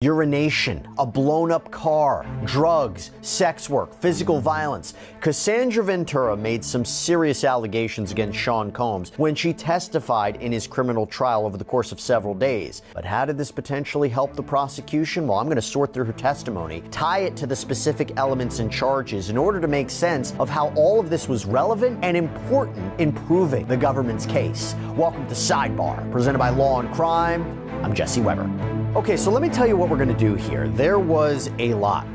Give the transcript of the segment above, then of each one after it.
Urination, a blown-up car, drugs, sex work, physical violence. Cassandra Ventura made some serious allegations against Sean Combs when she testified in his criminal trial over the course of several days. But how did this potentially help the prosecution? Well, I'm going to sort through her testimony, tie it to the specific elements and charges in order to make sense of how all of this was relevant and important in proving the government's case. Welcome to Sidebar, presented by Law and Crime. I'm Jesse Weber. Okay, so let me tell you what we're going to do here. There was a lot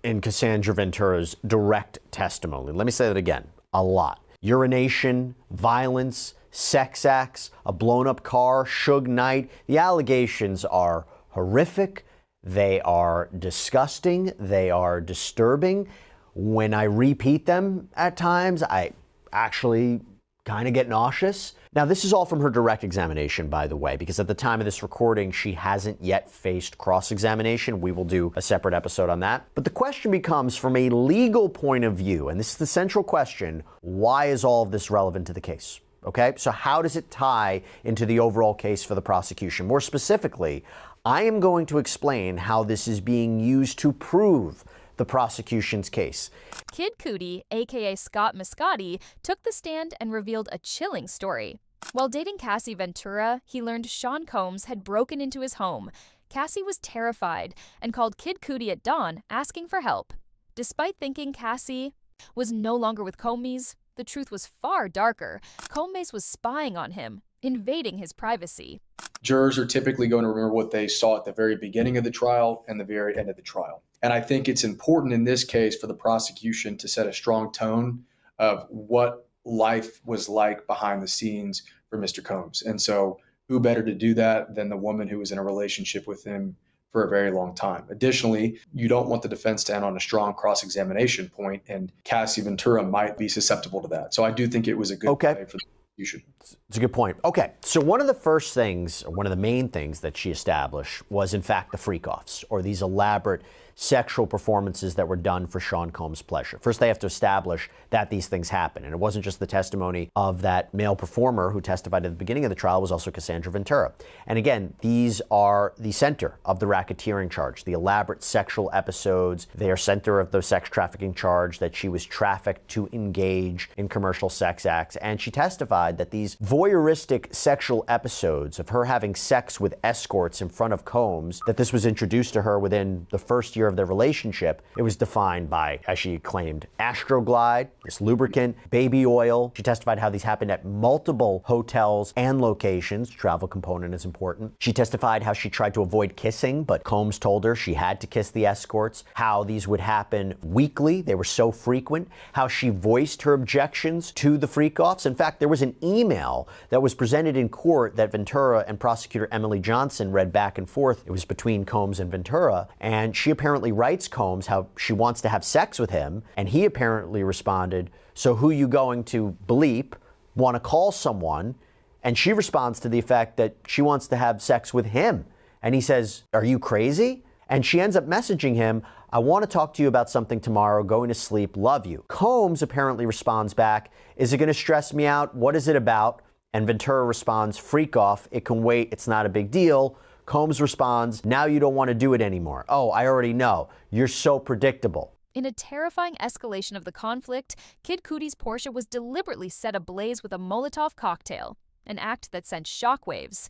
in Cassandra Ventura's direct testimony. Let me say that again. A lot. Urination, violence, sex acts, a blown-up car, Suge Knight. The allegations are horrific. They are disgusting. They are disturbing. When I repeat them at times, I actually kind of get nauseous. Now, this is all from her direct examination, by the way, because at the time of this recording, she hasn't yet faced cross-examination. We will do a separate episode on that. But the question becomes, from a legal point of view, and this is the central question, why is all of this relevant to the case? Okay, so how does it tie into the overall case for the prosecution? More specifically, I am going to explain how this is being used to prove the prosecution's case. Kid Cudi, aka Scott Muscati, took the stand and revealed a chilling story. While dating Cassie Ventura, he learned Sean Combs had broken into his home. Cassie was terrified and called Kid Cudi at dawn asking for help. Despite thinking Cassie was no longer with Combs, the truth was far darker. Combs was spying on him, invading his privacy. Jurors are typically going to remember what they saw at the very beginning of the trial and the very end of the trial. And I think it's important in this case for the prosecution to set a strong tone of what life was like behind the scenes for Mr. Combs. And so who better to do that than the woman who was in a relationship with him for a very long time. Additionally, you don't want the defense to end on a strong cross-examination point, and Cassie Ventura might be susceptible to that. So I do think it was a good play for the prosecution. It's a good point. Okay, so one of the first things, or one of the main things that she established was, in fact, the freak-offs, or these elaborate sexual performances that were done for Sean Combs' pleasure. First, they have to establish that these things happen. And it wasn't just the testimony of that male performer who testified at the beginning of the trial, it was also Cassandra Ventura. And again, these are the center of the racketeering charge, the elaborate sexual episodes. They are center of the sex trafficking charge, that she was trafficked to engage in commercial sex acts. And she testified that these voyeuristic sexual episodes of her having sex with escorts in front of Combs, that this was introduced to her within the first year of their relationship. It was defined by, as she claimed, Astroglide, this lubricant, baby oil. She testified how these happened at multiple hotels and locations. Travel component is important. She testified how she tried to avoid kissing, but Combs told her she had to kiss the escorts, how these would happen weekly. They were so frequent, how she voiced her objections to the freak-offs. In fact, there was an email that was presented in court that Ventura and prosecutor Emily Johnson read back and forth. It was between Combs and Ventura, and she apparently writes Combs how she wants to have sex with him, and he apparently responded, "So who you going to bleep? Want to call someone?" And she responds to the effect that she wants to have sex with him. And he says, "Are you crazy?" And she ends up messaging him, "I want to talk to you about something tomorrow, going to sleep, love you." Combs apparently responds back, "Is it going to stress me out? What is it about?" And Ventura responds, "Freak off, it can wait, it's not a big deal." Combs responds, "Now you don't want to do it anymore. Oh, I already know. You're so predictable." In a terrifying escalation of the conflict, Kid Cudi's Porsche was deliberately set ablaze with a Molotov cocktail, an act that sent shockwaves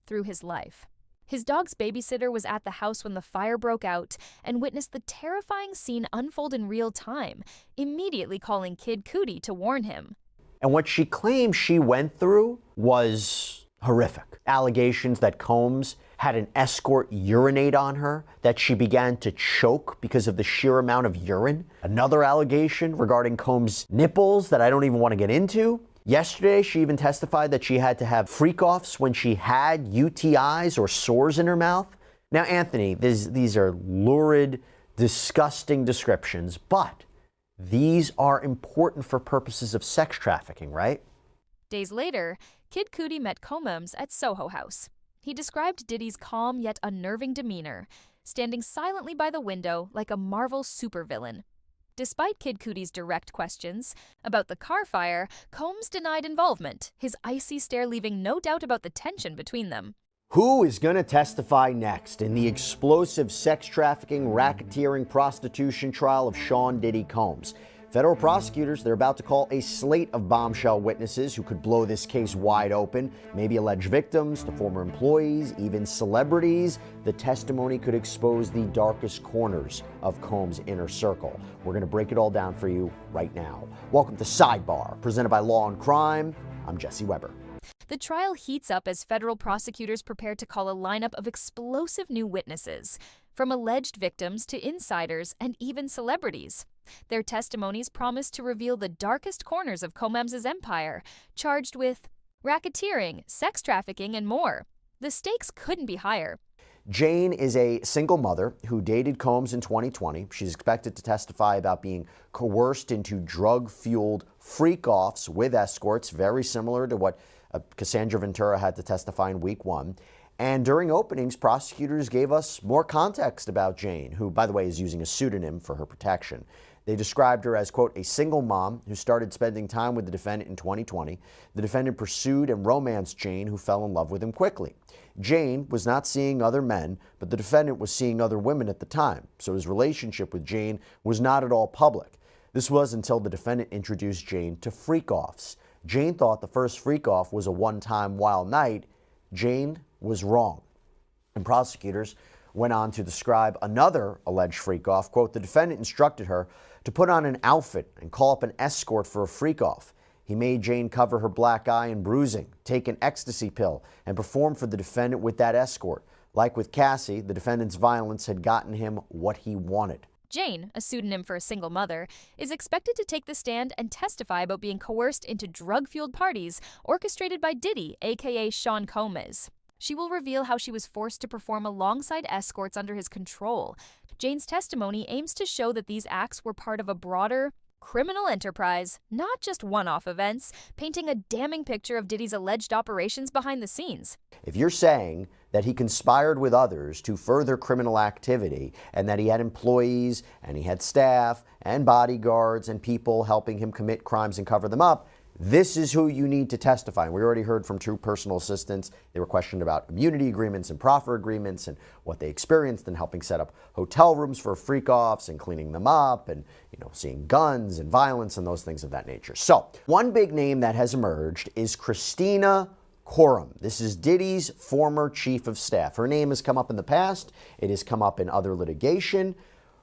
through his life. His dog's babysitter was at the house when the fire broke out and witnessed the terrifying scene unfold in real time, immediately calling Kid Cudi to warn him. And what she claims she went through was horrific. Allegations that Combs had an escort urinate on her, that she began to choke because of the sheer amount of urine. Another allegation regarding Combs' nipples that I don't even want to get into. Yesterday, she even testified that she had to have freak-offs when she had UTIs or sores in her mouth. Now, Anthony, these are lurid, disgusting descriptions, but these are important for purposes of sex trafficking, right? Days later, Kid Cudi met Combs at Soho House. He described Diddy's calm yet unnerving demeanor, standing silently by the window like a Marvel supervillain. Despite Kid Cudi's direct questions about the car fire, Combs denied involvement, his icy stare leaving no doubt about the tension between them. Who is going to testify next in the explosive sex trafficking, racketeering, prostitution trial of Sean Diddy Combs? Federal prosecutors, they're about to call a slate of bombshell witnesses who could blow this case wide open, maybe alleged victims to former employees, even celebrities. The testimony could expose the darkest corners of Combs' inner circle. We're going to break it all down for you right now. Welcome to Sidebar, presented by Law and Crime. I'm Jesse Weber. The trial heats up as federal prosecutors prepare to call a lineup of explosive new witnesses, from alleged victims to insiders and even celebrities. Their testimonies promise to reveal the darkest corners of Combs' empire, charged with racketeering, sex trafficking, and more. The stakes couldn't be higher. Jane is a single mother who dated Combs in 2020. She's expected to testify about being coerced into drug-fueled freak-offs with escorts, very similar to what Cassandra Ventura had to testify in week one. And during openings, prosecutors gave us more context about Jane, who, by the way, is using a pseudonym for her protection. They described her as, quote, a single mom who started spending time with the defendant in 2020. The defendant pursued and romanced Jane, who fell in love with him quickly. Jane was not seeing other men, but the defendant was seeing other women at the time, so his relationship with Jane was not at all public. This was until the defendant introduced Jane to freak-offs. Jane thought the first freak-off was a one-time wild night. Jane was wrong. And prosecutors went on to describe another alleged freak-off. Quote, the defendant instructed her to put on an outfit and call up an escort for a freak-off. He made Jane cover her black eye and bruising, take an ecstasy pill, and perform for the defendant with that escort. Like with Cassie, the defendant's violence had gotten him what he wanted. Jane, a pseudonym for a single mother, is expected to take the stand and testify about being coerced into drug-fueled parties orchestrated by Diddy, aka Sean Combs. She will reveal how she was forced to perform alongside escorts under his control. Jane's testimony aims to show that these acts were part of a broader criminal enterprise, not just one-off events, painting a damning picture of Diddy's alleged operations behind the scenes. If you're saying that he conspired with others to further criminal activity and that he had employees and he had staff and bodyguards and people helping him commit crimes and cover them up, this is who you need to testify. And we already heard from two personal assistants. They were questioned about immunity agreements and proffer agreements and what they experienced in helping set up hotel rooms for freak-offs and cleaning them up and, seeing guns and violence and those things of that nature. So one big name that has emerged is Christina Coram. This is Diddy's former chief of staff. Her name has come up in the past. It has come up in other litigation.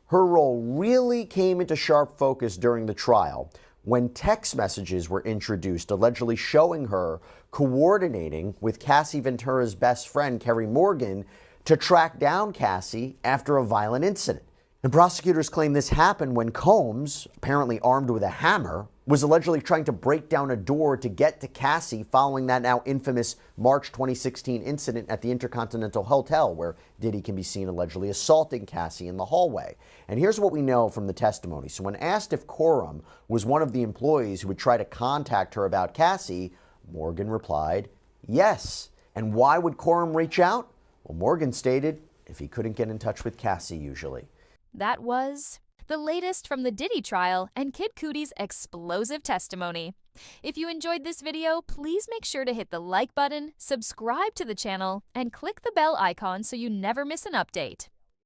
Her role really came into sharp focus during the trial when text messages were introduced allegedly showing her coordinating with Cassie Ventura's best friend, Kerry Morgan, to track down Cassie after a violent incident. And prosecutors claim this happened when Combs, apparently armed with a hammer, was allegedly trying to break down a door to get to Cassie following that now infamous March 2016 incident at the Intercontinental Hotel, where Diddy can be seen allegedly assaulting Cassie in the hallway. And here's what we know from the testimony. So when asked if Coram was one of the employees who would try to contact her about Cassie, Morgan replied, yes. And why would Coram reach out? Well, Morgan stated if he couldn't get in touch with Cassie usually. That was the latest from the Diddy trial and Kid Cudi's explosive testimony. If you enjoyed this video, please make sure to hit the like button, subscribe to the channel, and click the bell icon so you never miss an update.